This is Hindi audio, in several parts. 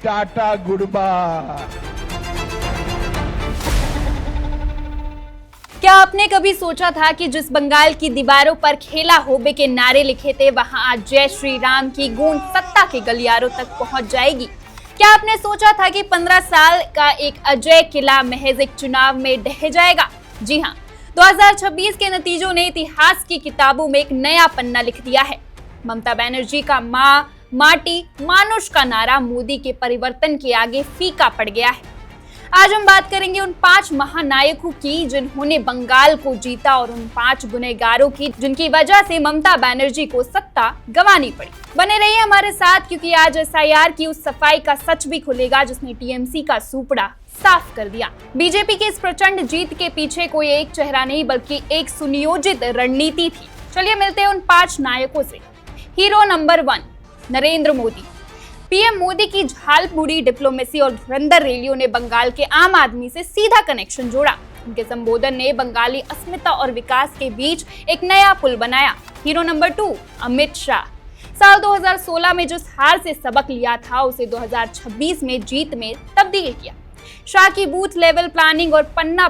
Tata good bye. क्या आपने कभी सोचा था कि जिस बंगाल की दीवारों पर खेला होबे के नारे लिखे थे, वहां आज जय श्री राम की गूंज सत्ता के गलियारों तक पहुंच जाएगी? क्या आपने सोचा था कि 15 साल का एक अजय किला महज एक चुनाव में ढह जाएगा? जी हां, 2026 के नतीजों ने इतिहास की किताबों में एक नया पन्ना लिख दिया है। ममता बनर्जी का माँ माटी मानुष का नारा मोदी के परिवर्तन के आगे फीका पड़ गया है। आज हम बात करेंगे उन 5 महानायकों की जिन्होंने बंगाल को जीता और उन 5 गुनहगारों की जिनकी वजह से ममता बनर्जी को सत्ता गंवानी पड़ी। बने रहिए हमारे साथ, क्योंकि आज एसआईआर की उस सफाई का सच भी खुलेगा जिसने टीएमसी का सूपड़ा साफ कर दिया। बीजेपी की इस प्रचंड जीत के पीछे कोई एक चेहरा नहीं बल्कि एक सुनियोजित रणनीति थी। चलिए मिलते हैं उन 5 नायकों से। Hero number 1 Narendra Modi. PM Modi की झालमुड़ी डिप्लोमेसी और धुरंधर रैलियों ने बंगाल के आम आदमी से सीधा कनेक्शन जोड़ा। उनके संबोधन ने बंगाली अस्मिता और विकास के बीच एक नया पुल बनाया। Hero number 2 Amit Shah. साल 2016 में जिस हार से सबक लिया था उसे 2026 में जीत में तब्दील किया। शाह की बूथ लेवल प्लानिंग और पन्ना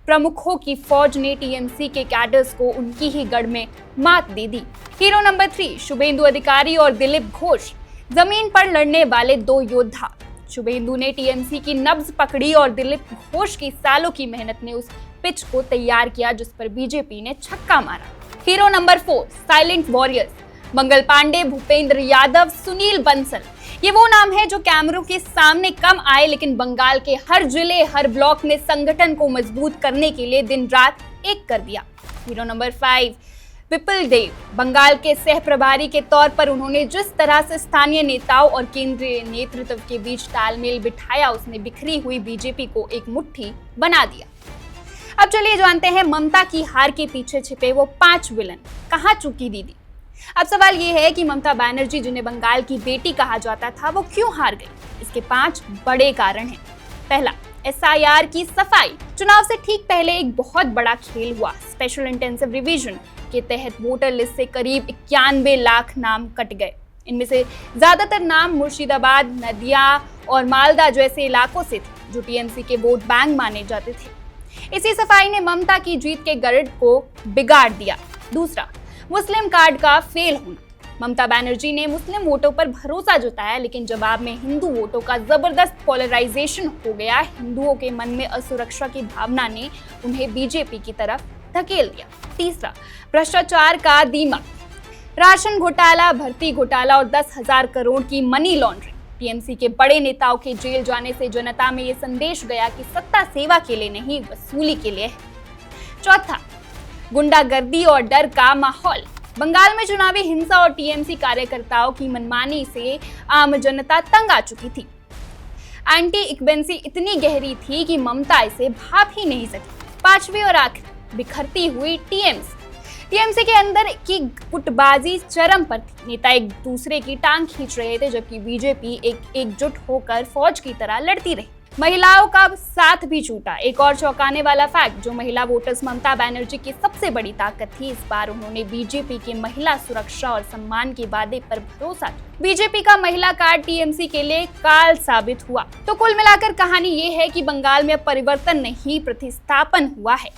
प्रमुखों की फौज ने टीएमसी के कैडर्स को उनकी ही गढ़ में मात दे दी। हीरो नंबर 3 शुभेंदु अधिकारी और दिलीप घोष। जमीन पर लड़ने वाले 2 योद्धा। शुभेंदु ने टीएमसी की नब्ज पकड़ी और दिलीप घोष की सालों की मेहनत ने उस पिच को तैयार किया जिस पर बीजेपी ने छक्का मारा। Hero number 4 silent warriors. Mangal Pandey, Bhupendra Yadav, Sunil Bansal. ये वो नाम है जो कैमरों के सामने कम आए लेकिन बंगाल के हर जिले हर ब्लॉक में संगठन को मजबूत करने के लिए दिन रात एक कर दिया। हीरो नंबर 5 विपुल देव। बंगाल के सह प्रभारी के तौर पर उन्होंने जिस तरह से स्थानीय नेताओं और केंद्रीय नेतृत्व के बीच तालमेल बिठाया उसने बिखरी हुई बीजेपी को एक मुट्ठी बना दिया। अब चलिए जानते हैं ममता की हार के पीछे छिपे वो 5 विलन। कहां चुकी दीदी? अब सवाल ये है कि ममता बनर्जी जिन्हें बंगाल की बेटी कहा जाता था वो क्यों हार गई? इसके 5 बड़े कारण हैं। पहला, एसआईआर की सफाई। चुनाव से ठीक पहले एक बहुत बड़ा खेल हुआ। स्पेशल इंटेंसिव रिवीजन के तहत वोटर लिस्ट से करीब 91 लाख नाम कट गए। इनमें से ज्यादातर नाम मुर्शिदाबाद, नदिया और मालदा जैसे इलाकों से थे जो टीएमसी के वोट बैंक माने जाते थे। इसी सफाई ने ममता की जीत के गढ़ को बिगाड़ दिया। दूसरा, मुस्लिम कार्ड का फेल होना। ममता बनर्जी ने मुस्लिम वोटों पर भरोसा जताया लेकिन जवाब में हिंदू वोटों का जबरदस्त पोलराइजेशन हो गया। हिंदुओं के मन में असुरक्षा की भावना ने उन्हें बीजेपी की तरफ धकेल दिया। तीसरा, भ्रष्टाचार का दीमक। राशन घोटाला, भर्ती घोटाला और 10,000 करोड़ की मनी लॉन्ड्रिंग। टीएमसी के बड़े नेताओं के जेल जाने से जनता में ये संदेश गया कि सत्ता सेवा के लिए नहीं वसूली के लिए है। चौथा, गुंडागर्दी और डर का माहौल। बंगाल में चुनावी हिंसा और टीएमसी कार्यकर्ताओं की मनमानी से आम जनता तंग आ चुकी थी। एंटी इक्वेंसी इतनी गहरी थी कि ममता इसे भाप ही नहीं सकी। 5वीं और आखिर, बिखरती हुई टीएमसी के अंदर की गुटबाजी चरम पर थी। नेता एक दूसरे की टांग खींच रहे थे जबकि बीजेपी एकजुट होकर फौज की तरह लड़ती रही। महिलाओं का साथ भी छूटा। एक और चौंकाने वाला फैक्ट, जो महिला वोटर्स ममता बनर्जी की सबसे बड़ी ताकत थी, इस बार उन्होंने बीजेपी के महिला सुरक्षा और सम्मान के वादे पर भरोसा किया। बीजेपी का महिला कार्ड टीएमसी के लिए काल साबित हुआ। तो कुल मिलाकर कहानी ये है कि बंगाल में परिवर्तन नहीं प्रतिस्थापन हुआ है।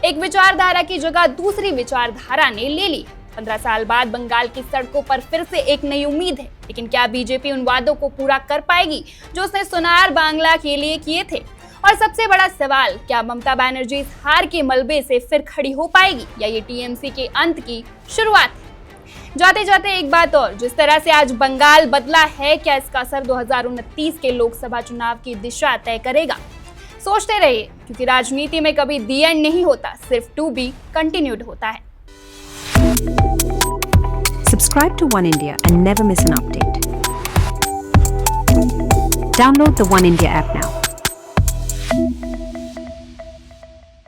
एक विचारधारा की जगह दूसरी विचारधारा ने ले ली। 15 साल बाद बंगाल की सड़कों पर फिर से एक नई उम्मीद है। लेकिन क्या बीजेपी उन वादों को पूरा कर पाएगी जो उसने सुनार बांग्ला के लिए किए थे? और सबसे बड़ा सवाल, क्या ममता बनर्जी इस हार के मलबे से फिर खड़ी हो पाएगी या ये टीएमसी के अंत की शुरुआत है? जाते जाते एक बात और, जिस तरह से आज बंगाल बदला है, क्या इसका असर 2029 के लोकसभा चुनाव की दिशा तय करेगा? सोचते रहिए, क्योंकि राजनीति में कभी दी एंड नहीं होता, सिर्फ टू बी कंटिन्यूड होता है। Subscribe to One India and never miss an update. Download the One India app now.